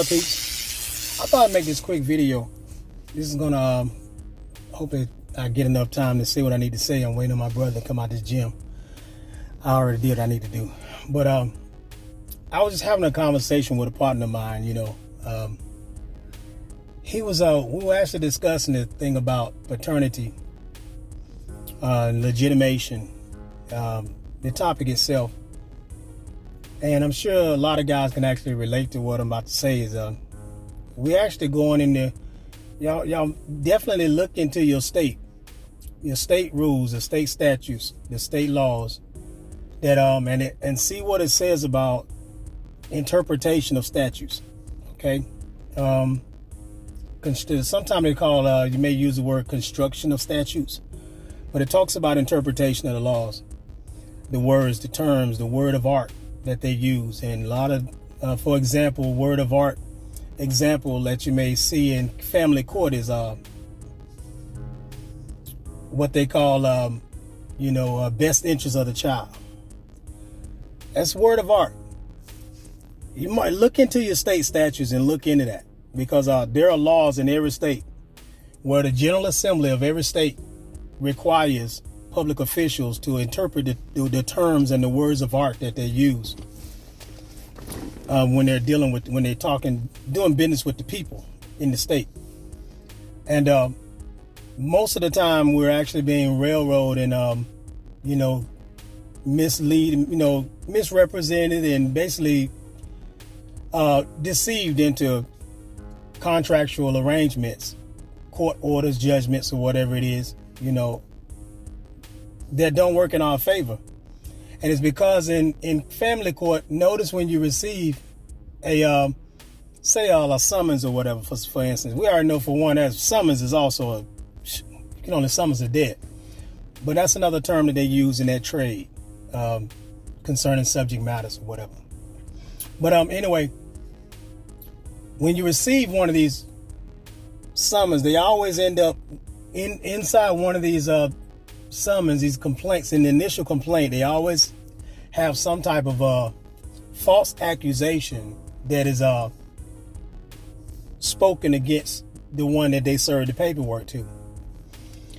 up, peeps? I thought I'd make this quick video. This is gonna hope that I get enough time to say what I need to say. I'm waiting on my brother to come out this gym. I already did what I need to do. But I was just having a conversation with a partner of mine, we were actually discussing the thing about paternity, legitimation, the topic itself. And I'm sure a lot of guys can actually relate to what I'm about to say. Is we're actually going in there. Y'all definitely look into your state rules, the state statutes, the state laws, that and see what it says about interpretation of statutes. Okay, sometimes they call you may use the word construction of statutes, but it talks about interpretation of the laws, the words, the terms, the word of art that they use. And a lot of, for example, word of art example that you may see in family court is what they call best interest of the child. That's word of art. You might look into your state statutes and look into that, because there are laws in every state where the General Assembly of every state requires public officials to interpret the terms and the words of art that they use when they're doing business with the people in the state. And most of the time we're actually being railroaded and misrepresented and basically deceived into contractual arrangements, court orders, judgments, or whatever it is, that don't work in our favor. And it's because in family court, notice when you receive a summons or whatever, for instance, we already know for one that summons is also you can only summons a debt, but that's another term that they use in that trade concerning subject matters or whatever. But anyway, when you receive one of these summons, they always end up inside one of these summons, these complaints. In the initial complaint, they always have some type of false accusation that is spoken against the one that they served the paperwork to.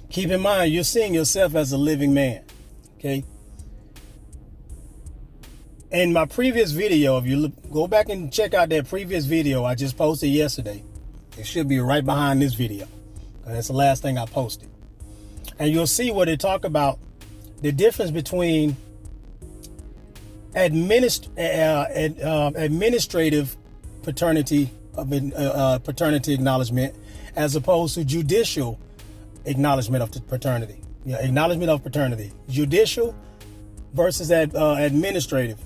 Keep in mind, you're seeing yourself as a living man. Okay. In my previous video, if you go back and check out that previous video I just posted yesterday, it should be right behind this video. That's the last thing I posted. And you'll see where they talk about the difference between administrative paternity acknowledgement as opposed to judicial acknowledgement of paternity. Acknowledgement of paternity. Judicial versus administrative.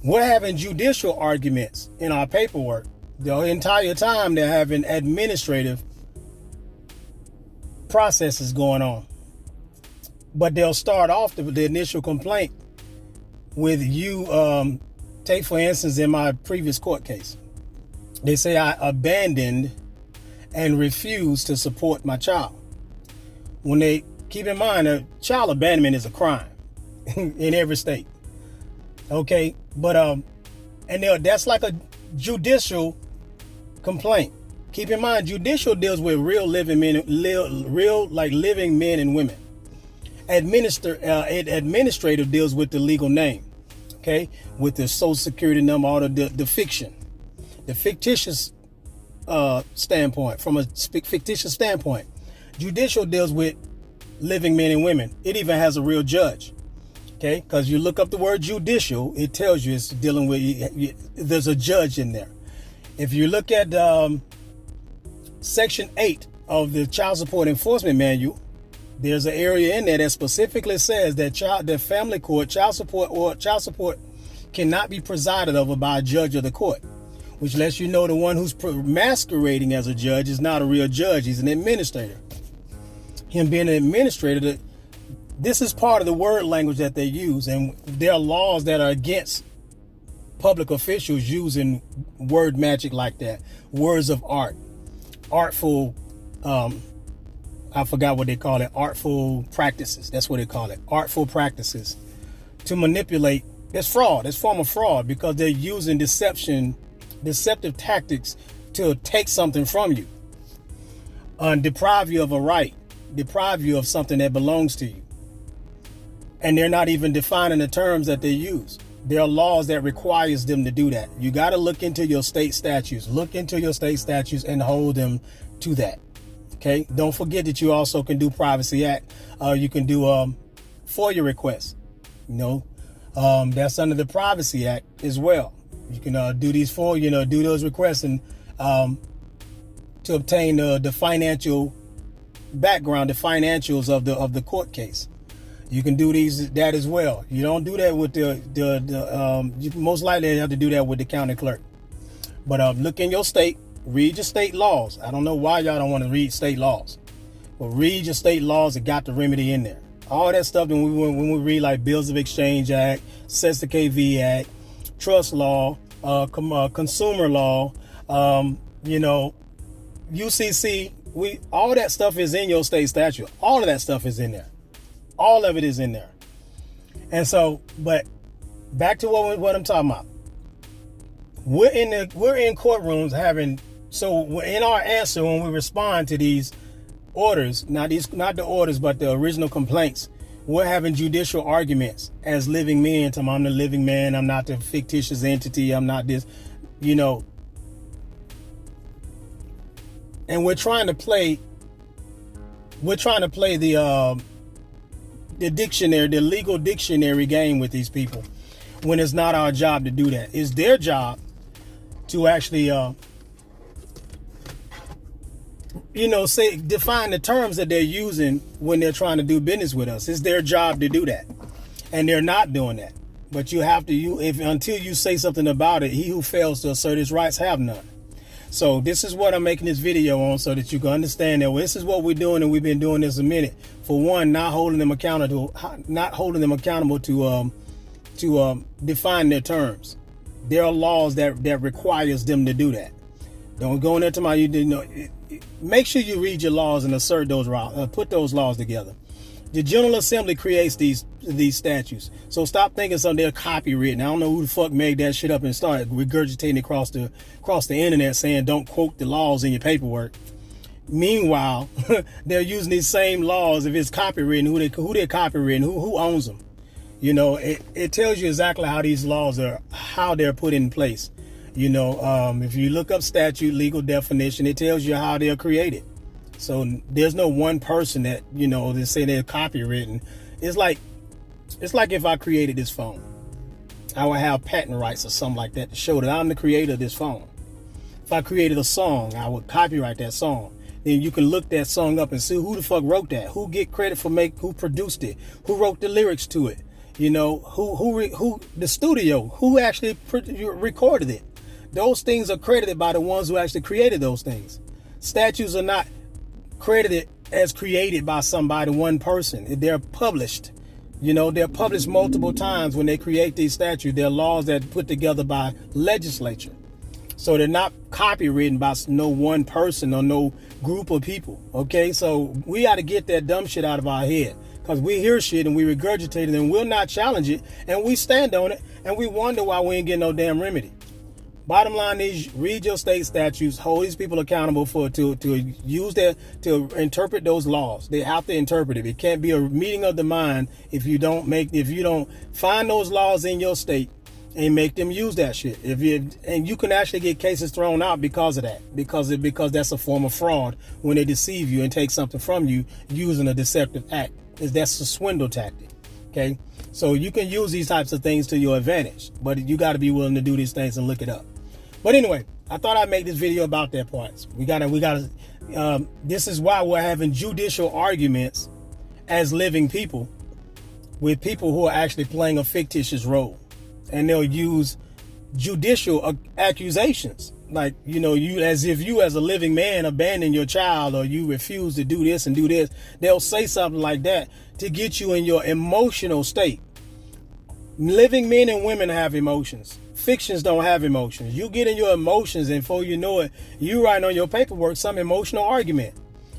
We're having judicial arguments in our paperwork. The entire time they're having administrative processes going on. But they'll start off the initial complaint with you, take for instance, in my previous court case, they say I abandoned and refused to support my child. When they keep in mind, child abandonment is a crime in every state. Okay, but that's like a judicial complaint. Keep in mind, judicial deals with real living men and women. Administrative deals with the legal name, okay, with the social security number, all the fiction, the fictitious standpoint. From a fictitious standpoint, judicial deals with living men and women. It even has a real judge. Okay, because you look up the word judicial, it tells you it's dealing with, there's a judge in there. If you look at Section 8 of the Child Support Enforcement Manual, there's an area in there that specifically says that family court, child support cannot be presided over by a judge of the court, which lets you know the one who's masquerading as a judge is not a real judge. He's an administrator. Him being an administrator, this is part of the word language that they use, and there are laws that are against public officials using word magic like that. Words of art, artful, I forgot what they call it, artful practices. That's what they call it, artful practices to manipulate. It's fraud. It's a form of fraud because they're using deception deceptive tactics to take something from you, deprive you of a right, deprive you of something that belongs to you. And they're not even defining the terms that they use. There are laws that requires them to do that. You got to look into your state statutes. Look into your state statutes and hold them to that. Okay. Don't forget that you also can do Privacy Act. You can do FOIA requests. That's under the Privacy Act as well. You can do these do those requests and to obtain the financial background, the financials of the court case. You can do that as well. You don't do that with you most likely have to do that with the county clerk. But look in your state, read your state laws. I don't know why y'all don't want to read state laws, but read your state laws that got the remedy in there. All that stuff when we read like Bills of Exchange Act, Sets the KV Act, Trust Law, Consumer Law, UCC. All that stuff is in your state statute. All of that stuff is in there. All of it is in there. And so, but back to what I'm talking about. We're in courtrooms in our answer when we respond to these orders, not the orders, but the original complaints, we're having judicial arguments as living men. I'm the living man. I'm not the fictitious entity. I'm not this, and we're trying to play the dictionary, the legal dictionary game with these people when it's not our job to do that. It's their job to actually, define the terms that they're using when they're trying to do business with us. It's their job to do that. And they're not doing that. But you have to, until you say something about it, he who fails to assert his rights have none. So this is what I'm making this video on, so that you can understand that this is what we're doing, and we've been doing this a minute. For one, not holding them accountable to define their terms. There are laws that requires them to do that. Don't go in there to make sure you read your laws and assert those put those laws together. The General Assembly creates these statutes. So stop thinking something they're copywritten. I don't know who the fuck made that shit up and started regurgitating across the internet saying don't quote the laws in your paperwork. Meanwhile, they're using these same laws. If it's copywritten, who they're copywritten, who owns them. It tells you exactly how these laws how they're put in place. If you look up statute legal definition, it tells you how they're created. So there's no one person that, they say they're copywritten. It's like if I created this phone, I would have patent rights or something like that to show that I'm the creator of this phone. If I created a song, I would copyright that song. Then you can look that song up and see who the fuck wrote that, who get credit for who produced it, who wrote the lyrics to it, who the studio, who actually recorded it. Those things are credited by the ones who actually created those things. Statutes are not credited as created by somebody, one person. They're published. They're published multiple times when they create these statutes. They're laws that are put together by legislature. So they're not copywritten by no one person or no group of people. Okay, so we got to get that dumb shit out of our head, because we hear shit and we regurgitate it and we'll not challenge it and we stand on it and we wonder why we ain't getting no damn remedy. Bottom line is, read your state statutes, hold these people accountable to interpret those laws. They have to interpret it. It can't be a meeting of the mind if you don't find those laws in your state and make them use that shit. And you can actually get cases thrown out because of that, because that's a form of fraud when they deceive you and take something from you using a deceptive act. That's a swindle tactic. Okay, so you can use these types of things to your advantage, but you got to be willing to do these things and look it up. But anyway, I thought I'd make this video about that part. We gotta. This is why we're having judicial arguments as living people with people who are actually playing a fictitious role, and they'll use judicial accusations, like you as a living man abandon your child, or you refuse to do this and do this. They'll say something like that to get you in your emotional state. Living men and women have emotions. Fictions don't have emotions. You get in your emotions, and before you know it, you write on your paperwork some emotional argument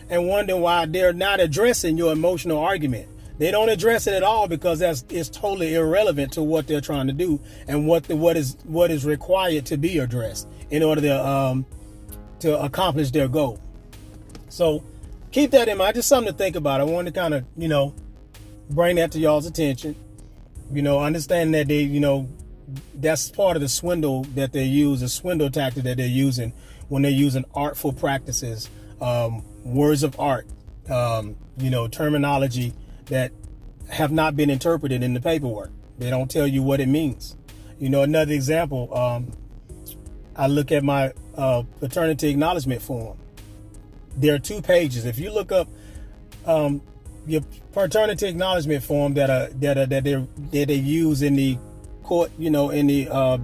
and wonder why they're not addressing your emotional argument. They don't address it at all because it's totally irrelevant to what they're trying to do and what is required to be addressed in order to accomplish their goal. So keep that in mind. Just something to think about. I wanted to kind of, bring that to y'all's attention. Understanding that they, that's part of the swindle that they use, the swindle tactic that they're using when they're using artful practices, words of art, terminology that have not been interpreted in the paperwork. They don't tell you what it means. Another example, I look at my paternity acknowledgement form. There are 2 pages. If you look up your paternity acknowledgement form that they use in the court,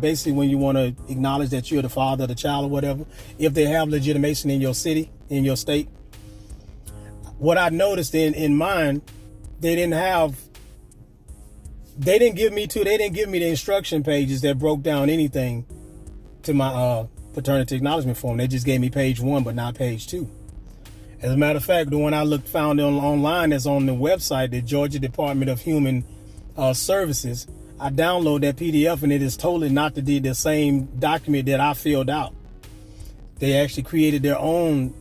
basically when you want to acknowledge that you're the father of the child or whatever, if they have legitimation in your city, in your state. What I noticed in mine, they didn't give me the instruction pages that broke down anything to my paternity acknowledgement form. They just gave me page 1, but not page 2. As a matter of fact, the one I found online that's on the website, the Georgia Department of Human Services, I download that PDF and it is totally not the same document that I filled out. They actually created their own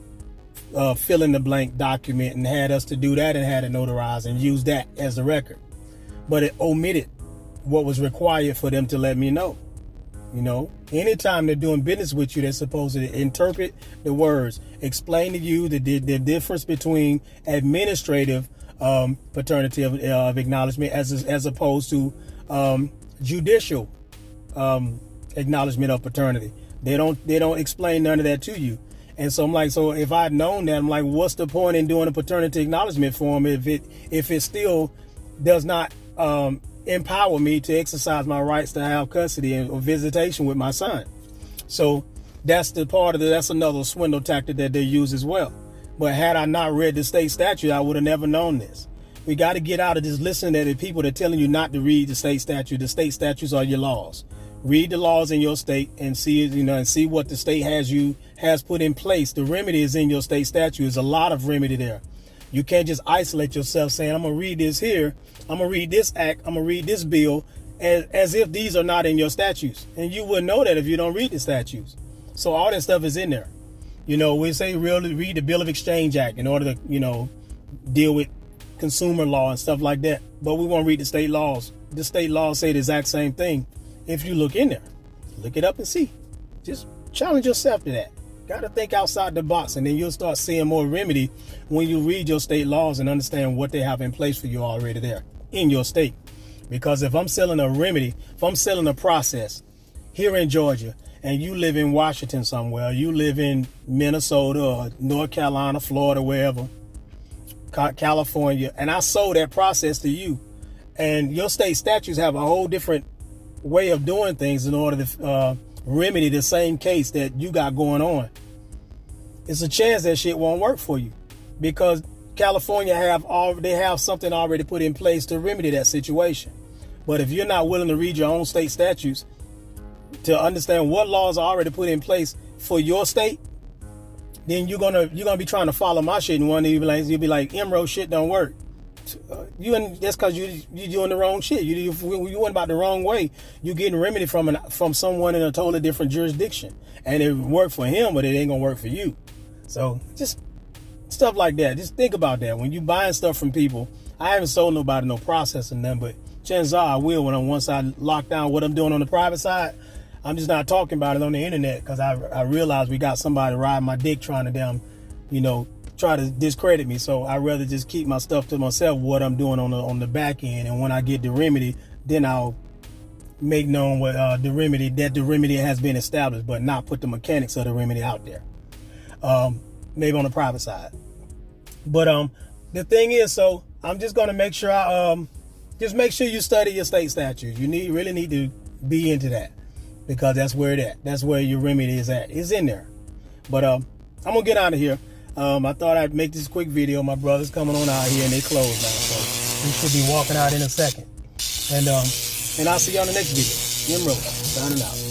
fill in the blank document and had us to do that and had it notarized and use that as the record. But it omitted what was required for them to let me know. Anytime they're doing business with you, they're supposed to interpret the words, explain to you the difference between administrative paternity of acknowledgement as opposed to judicial acknowledgement of paternity. They don't explain none of that to you. And so I'm like, so if I'd known that, I'm like, what's the point in doing a paternity acknowledgement form if it still does not empower me to exercise my rights to have custody or visitation with my son? So that's that's another swindle tactic that they use as well. But had I not read the state statute, I would have never known this. We got to get out of just listening to the people that are telling you not to read the state statute. The state statutes are your laws. Read the laws in your state and see what the state has put in place. The remedy is in your state statute. There's a lot of remedy there. You can't just isolate yourself saying, I'm going to read this here, I'm going to read this act, I'm going to read this bill, as if these are not in your statutes. And you wouldn't know that if you don't read the statutes. So all that stuff is in there. We say really read the Bill of Exchange Act in order to, deal with consumer law and stuff like that. But we won't read the state laws. The state laws say the exact same thing. If you look in there, look it up and see. Just challenge yourself to that. Got to think outside the box, and then you'll start seeing more remedy when you read your state laws and understand what they have in place for you already there in your state. Because if I'm selling a remedy, if I'm selling a process here in Georgia, and you live in Washington somewhere, you live in Minnesota or North Carolina, Florida, wherever, California, and I sold that process to you, and your state statutes have a whole different way of doing things in order to remedy the same case that you got going on, it's a chance that shit won't work for you, because California have something already put in place to remedy that situation. But if you're not willing to read your own state statutes to understand what laws are already put in place for your state, then you're gonna be trying to follow my shit, and one day you'll be like, Emerald, shit don't work. That's because you're doing the wrong shit. You went about the wrong way. You're getting remedy from someone in a totally different jurisdiction, and it worked for him, but it ain't gonna work for you. So just stuff like that. Just think about that when you buying stuff from people. I haven't sold nobody no process or nothing, but chances are I will once I lock down what I'm doing on the private side. I'm just not talking about it on the internet because I realize we got somebody riding my dick trying to try to discredit me. So I'd rather just keep my stuff to myself, what I'm doing on the back end. And when I get the remedy, then I'll make known what the remedy has been established, but not put the mechanics of the remedy out there. Maybe on the private side. But the thing is, so I'm just gonna make sure just make sure you study your state statutes. You really need to be into that, because that's where that's where your remedy is at. It's in there. But I'm gonna get out of here. I thought I'd make this quick video. My brother's coming on out here and they closed now, so we should be walking out in a second. And I'll see you on the next video. Emerald, signing out.